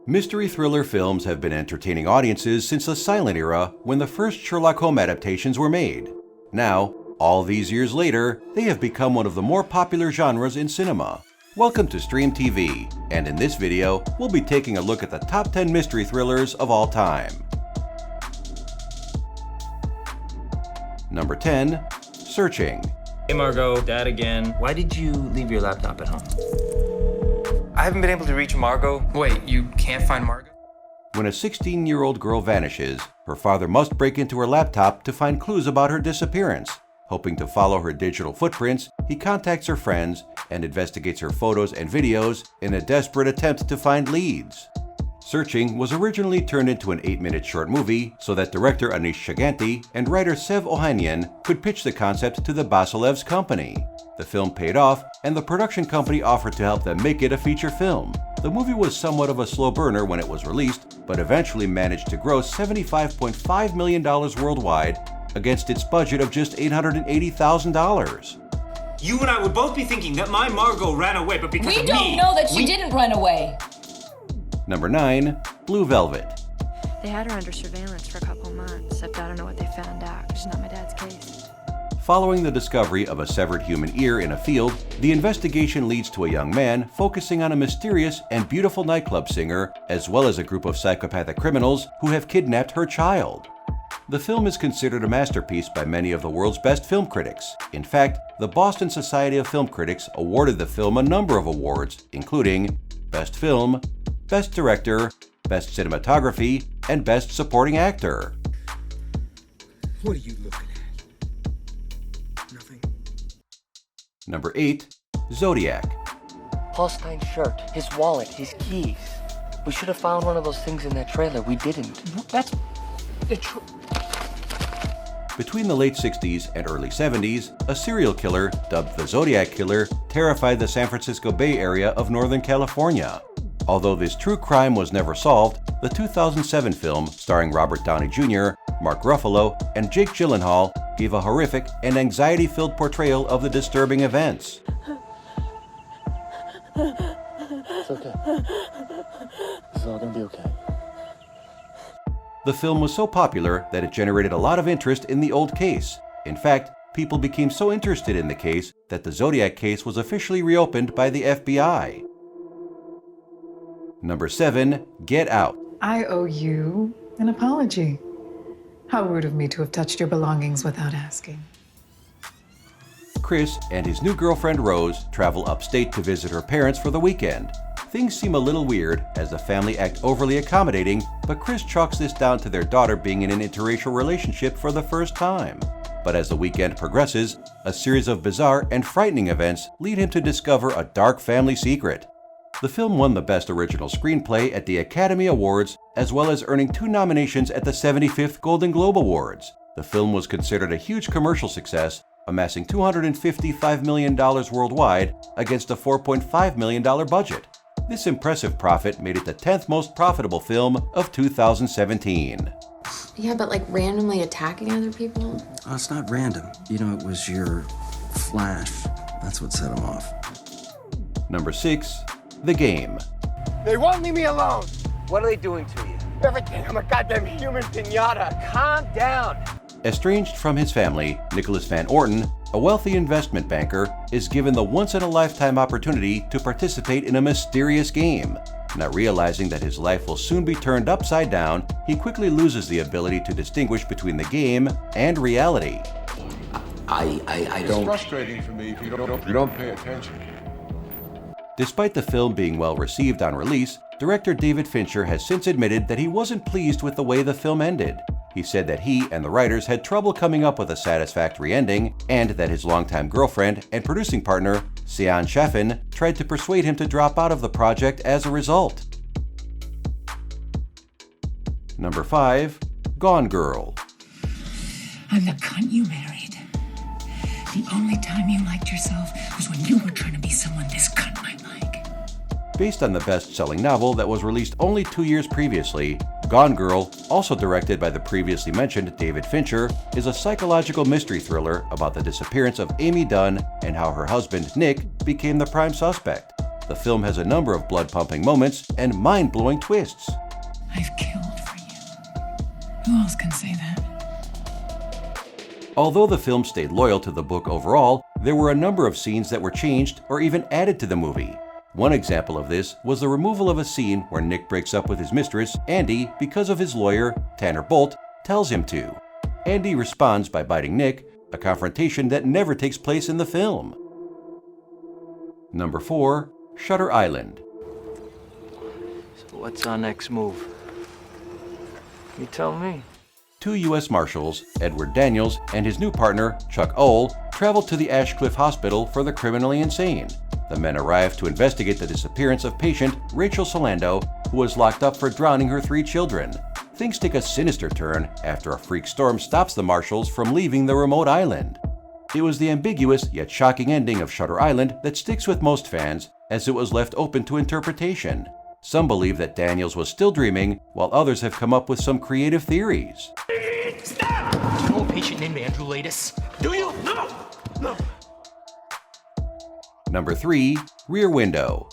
Mystery thriller films have been entertaining audiences since the silent era when the first Sherlock Holmes adaptations were made. Now, all these years later, they have become one of the more popular genres in cinema. Welcome to Stream TV, and in this video, we'll be taking a look at the top 10 mystery thrillers of all time. Number 10. Searching. Hey Margot, Dad again. Why did you leave your laptop at home? I haven't been able to reach Margot. Wait, you can't find Margot? When a 16-year-old girl vanishes, her father must break into her laptop to find clues about her disappearance. Hoping to follow her digital footprints, he contacts her friends and investigates her photos and videos in a desperate attempt to find leads. Searching was originally turned into an 8-minute short movie so that director Anish Chaganty and writer Sev Ohanian could pitch the concept to the Basilevs company. The film paid off, and the production company offered to help them make it a feature film. The movie was somewhat of a slow burner when it was released, but eventually managed to gross $75.5 million worldwide against its budget of just $880,000. You and I would both be thinking that my Margot ran away, but because of me... We don't know that she didn't run away. Number 9. Blue Velvet. They had her under surveillance for a couple months, except I don't know what they found out. It's not my dad's case. Following the discovery of a severed human ear in a field, the investigation leads to a young man focusing on a mysterious and beautiful nightclub singer, as well as a group of psychopathic criminals who have kidnapped her child. The film is considered a masterpiece by many of the world's best film critics. In fact, the Boston Society of Film Critics awarded the film a number of awards, including Best Film, Best Director, Best Cinematography, and Best Supporting Actor. What are you looking at? Nothing. Number 8. Zodiac. Paul Stein's shirt, his wallet, his keys. We should have found one of those things in that trailer. We didn't. That's... Between the late 60s and early 70s, a serial killer, dubbed the Zodiac Killer, terrified the San Francisco Bay Area of Northern California. Although this true crime was never solved, the 2007 film, starring Robert Downey Jr., Mark Ruffalo, and Jake Gyllenhaal, gave a horrific and anxiety-filled portrayal of the disturbing events. It's okay. This is all gonna be okay. The film was so popular that it generated a lot of interest in the old case. In fact, people became so interested in the case that the Zodiac case was officially reopened by the FBI. Number 7. Get Out. I owe you an apology. How rude of me to have touched your belongings without asking. Chris and his new girlfriend Rose travel upstate to visit her parents for the weekend. Things seem a little weird as the family act overly accommodating, but Chris chalks this down to their daughter being in an interracial relationship for the first time. But as the weekend progresses, a series of bizarre and frightening events lead him to discover a dark family secret. The film won the Best Original Screenplay at the Academy Awards, as well as earning 2 nominations at the 75th Golden Globe Awards. The film was considered a huge commercial success, amassing $255 million worldwide against a $4.5 million budget. This impressive profit made it the 10th most profitable film of 2017. Yeah, but like randomly attacking other people? Oh, it's not random. You know, it was your flash. That's what set him off. Number 6. The Game. They won't leave me alone. What are they doing to you? Everything. I'm a goddamn human pinata. Calm down. Estranged from his family, Nicholas Van Orton, a wealthy investment banker, is given the once-in-a-lifetime opportunity to participate in a mysterious game. Not realizing that his life will soon be turned upside down, he quickly loses the ability to distinguish between the game and reality. I don't... It's frustrating for me if you don't pay attention. Despite the film being well received on release, director David Fincher has since admitted that he wasn't pleased with the way the film ended. He said that he and the writers had trouble coming up with a satisfactory ending, and that his longtime girlfriend and producing partner, Sian Chaffin, tried to persuade him to drop out of the project as a result. Number 5. Gone Girl. I'm the cunt you married. The only time you liked yourself was when you were trying to be someone this cunt might like. Based on the best-selling novel that was released only 2 years previously, Gone Girl, also directed by the previously mentioned David Fincher, is a psychological mystery thriller about the disappearance of Amy Dunn and how her husband, Nick, became the prime suspect. The film has a number of blood-pumping moments and mind-blowing twists. I've killed for you. Who else can say that? Although the film stayed loyal to the book overall, there were a number of scenes that were changed or even added to the movie. One example of this was the removal of a scene where Nick breaks up with his mistress, Andy, because of his lawyer, Tanner Bolt, tells him to. Andy responds by biting Nick, a confrontation that never takes place in the film. Number 4. Shutter Island. So what's our next move? You tell me. 2 U.S. Marshals, Edward Daniels and his new partner, Chuck Ohl, travel to the Ashcliff Hospital for the criminally insane. The men arrive to investigate the disappearance of patient Rachel Solando, who was locked up for drowning her 3 children. Things take a sinister turn after a freak storm stops the Marshals from leaving the remote island. It was the ambiguous yet shocking ending of Shutter Island that sticks with most fans, as it was left open to interpretation. Some believe that Daniels was still dreaming, while others have come up with some creative theories. Stop! Do you know a patient named Andrew Latus? Do you? No! No! Number 3. Rear Window.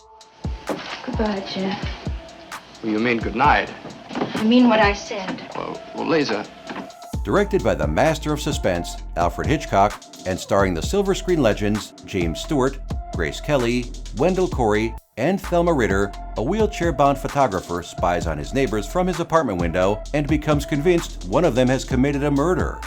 Goodbye, Jeff. What do you mean, good night? I mean what I said. Well, Lisa. Directed by the master of suspense, Alfred Hitchcock, and starring the silver screen legends James Stewart, Grace Kelly, Wendell Corey, and Thelma Ritter, a wheelchair-bound photographer spies on his neighbors from his apartment window and becomes convinced one of them has committed a murder.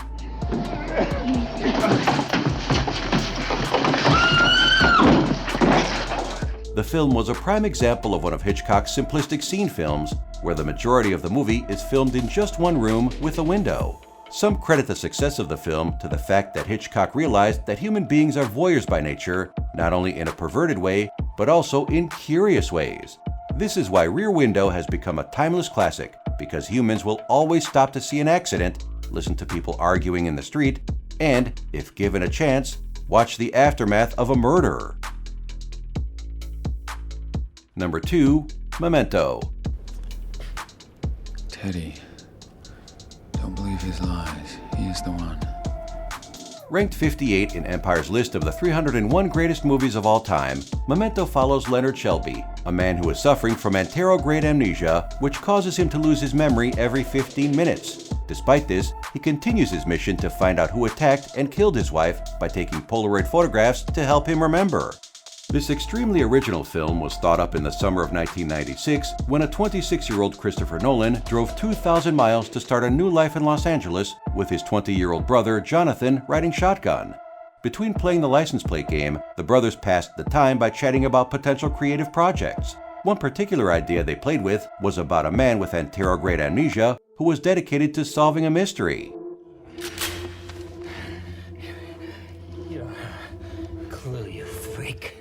The film was a prime example of one of Hitchcock's simplistic scene films, where the majority of the movie is filmed in just one room with a window. Some credit the success of the film to the fact that Hitchcock realized that human beings are voyeurs by nature, not only in a perverted way, but also in curious ways. This is why Rear Window has become a timeless classic, because humans will always stop to see an accident, listen to people arguing in the street, and, if given a chance, watch the aftermath of a murder. Number 2. Memento. Teddy, don't believe his lies. He is the one. Ranked 58 in Empire's list of the 301 greatest movies of all time, Memento follows Leonard Shelby, a man who is suffering from anterograde amnesia, which causes him to lose his memory every 15 minutes. Despite this, he continues his mission to find out who attacked and killed his wife by taking Polaroid photographs to help him remember. This extremely original film was thought up in the summer of 1996 when a 26-year-old Christopher Nolan drove 2,000 miles to start a new life in Los Angeles with his 20-year-old brother Jonathan riding shotgun. Between playing the license plate game, the brothers passed the time by chatting about potential creative projects. One particular idea they played with was about a man with anterograde amnesia who was dedicated to solving a mystery. You're clearly a freak.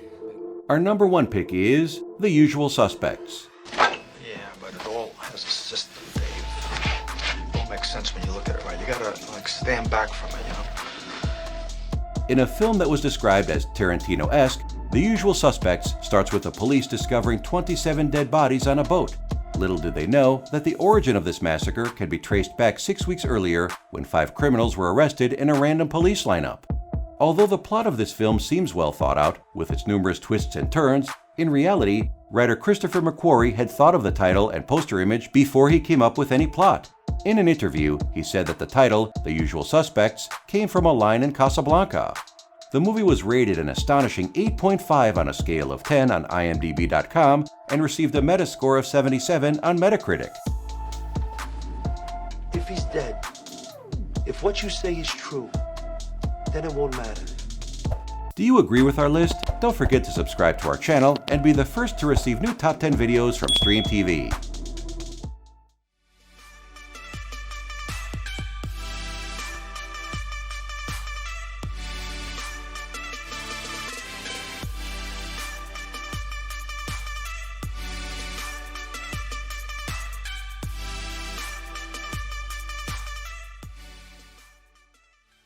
Our number 1 pick is The Usual Suspects. Yeah, but it all has a system, Dave. It all makes sense when you look at it right. You gotta, stand back from it, you know? In a film that was described as Tarantino-esque, The Usual Suspects starts with the police discovering 27 dead bodies on a boat. Little did they know that the origin of this massacre can be traced back 6 weeks earlier when 5 criminals were arrested in a random police lineup. Although the plot of this film seems well thought out, with its numerous twists and turns, in reality, writer Christopher McQuarrie had thought of the title and poster image before he came up with any plot. In an interview, he said that the title, The Usual Suspects, came from a line in Casablanca. The movie was rated an astonishing 8.5 on a scale of 10 on IMDb.com and received a Metascore of 77 on Metacritic. If he's dead, if what you say is true, then it won't matter. Do you agree with our list? Don't forget to subscribe to our channel and be the first to receive new Top 10 videos from Stream TV.